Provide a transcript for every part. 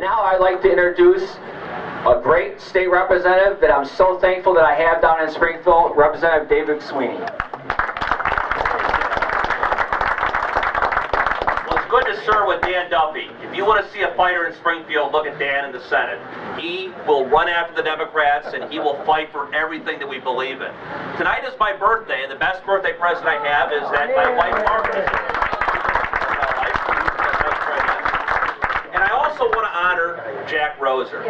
And now I'd like to introduce a great state representative that I'm so thankful that I have down in Springfield, Representative David McSweeney. Well, it's good to serve with Dan Duffy. If you want to see a fighter in Springfield, look at Dan in the Senate. He will run after the Democrats, and he will fight for everything that we believe in. Tonight is my birthday, and the best birthday present I have is that my wife Margaret is here. And I also want to honor Jack Roser.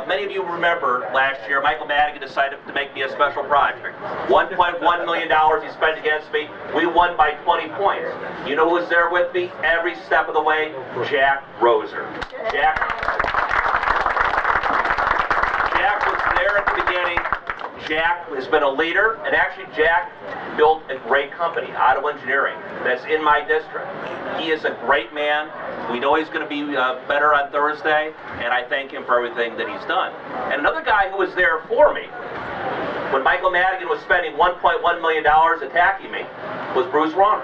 Many of you remember last year Michael Madigan decided to make me a special project. $1.1 million he spent against me. We won by 20 points. You know who was there with me every step of the way? Jack Roser. Jack was there at the beginning. Jack has been a leader, and actually Jack built a great company, Auto Engineering, that's in my district. He is a great man. We know he's going to be better on Thursday, and I thank him for everything that he's done. And another guy who was there for me when Michael Madigan was spending $1.1 million attacking me was Bruce Rauner.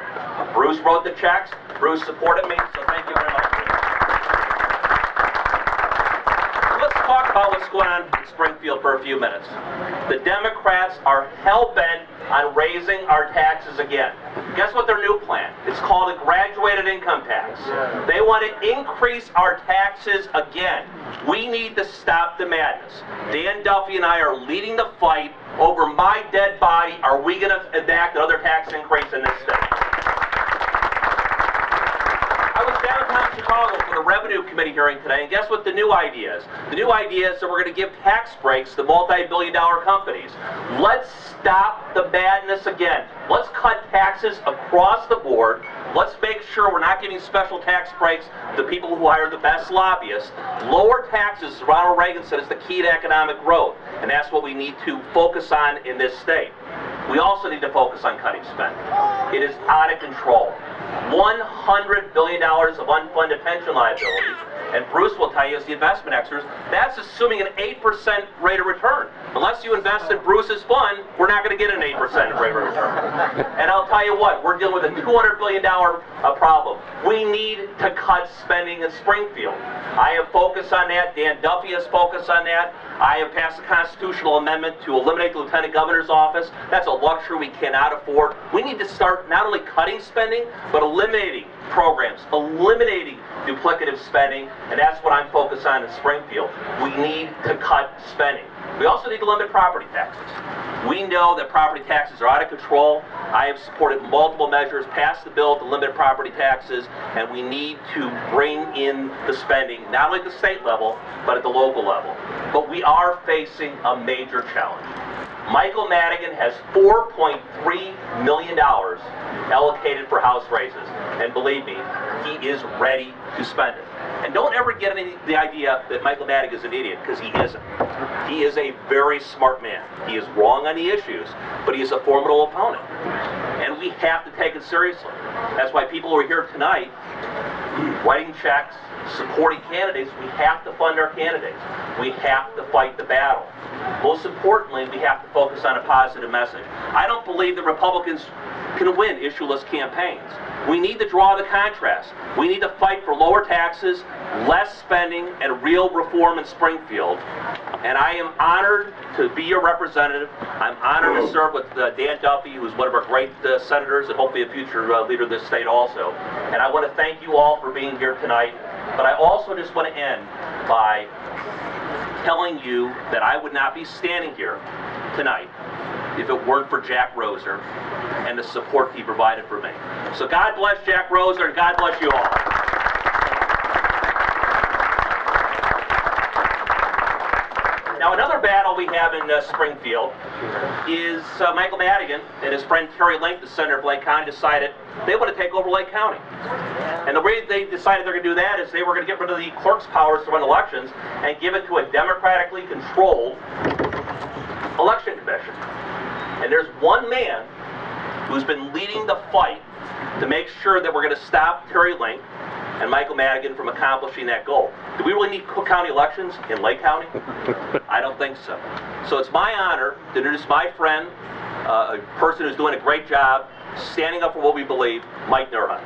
Bruce wrote the checks. Bruce supported me, so thank you very much. Let's talk about what's going on in Springfield for a few minutes. The Democrats are hell-bent on raising our taxes again. Guess what their new plan? It's called a graduated income tax. They want to increase our taxes again. We need to stop the madness. Dan Duffy and I are leading the fight over my dead body. Are we going to enact another tax increase in this state? I was downtown Chicago for the Revenue Committee hearing today, and guess what the new idea is? The new idea is that we're going to give tax breaks to multi-billion-dollar companies. Let's stop the madness again. Let's cut taxes across the board. Let's make sure we're not giving special tax breaks to people who hire the best lobbyists. Lower taxes, as Ronald Reagan said, is the key to economic growth, and that's what we need to focus on in this state. We also need to focus on cutting spending. It is out of control. $100 billion of unfunded pension liabilities, and Bruce will tell you as the investment expert, that's assuming an 8% rate of return. Unless you invest in Bruce's fund, we're not going to get an 8% rate of return. And I'll tell you what, we're dealing with a $200 billion problem. We need to cut spending in Springfield. I have focused on that. Dan Duffy has focused on that. I have passed a constitutional amendment to eliminate the Lieutenant Governor's office. That's a luxury we cannot afford. We need to start not only cutting spending, but eliminating programs, eliminating duplicative spending, and that's what I'm focused on in Springfield. We need to cut spending. We also need to limit property taxes. We know that property taxes are out of control. I have supported multiple measures, passed the bill to limit property taxes, and we need to bring in the spending, not only at the state level, but at the local level. But we are facing a major challenge. Michael Madigan has $4.3 million allocated for house raises, and believe me, he is ready to spend it. And don't ever get the idea that Michael Madigan is an idiot, because he isn't. He is a very smart man. He is wrong on the issues, but he is a formidable opponent. And we have to take it seriously. That's why people who are here tonight, writing checks, supporting candidates, we have to fund our candidates. We have to fight the battle. Most importantly, we have to focus on a positive message. I don't believe that Republicans can win issueless campaigns. We need to draw the contrast. We need to fight for lower taxes, less spending, and real reform in Springfield. And I am honored to be your representative. I'm honored to serve with Dan Duffy, who's one of our great senators and hopefully a future leader of this state also. And I want to thank you all for being here tonight. But I also just want to end by telling you that I would not be standing here tonight if it weren't for Jack Roser and the support he provided for me. So God bless Jack Roser, and God bless you all. Now, another battle we have in Springfield is Michael Madigan and his friend Terry Link, the senator of Lake County, decided they want to take over Lake County. And the way they decided they're going to do that is they were going to get rid of the clerk's powers to run elections and give it to a democratically controlled election commission. And there's one man who's been leading the fight to make sure that we're going to stop Terry Link and Michael Madigan from accomplishing that goal. Do we really need Cook County elections in Lake County? I don't think so. So it's my honor to introduce my friend, a person who's doing a great job, standing up for what we believe, Mike Nerhut.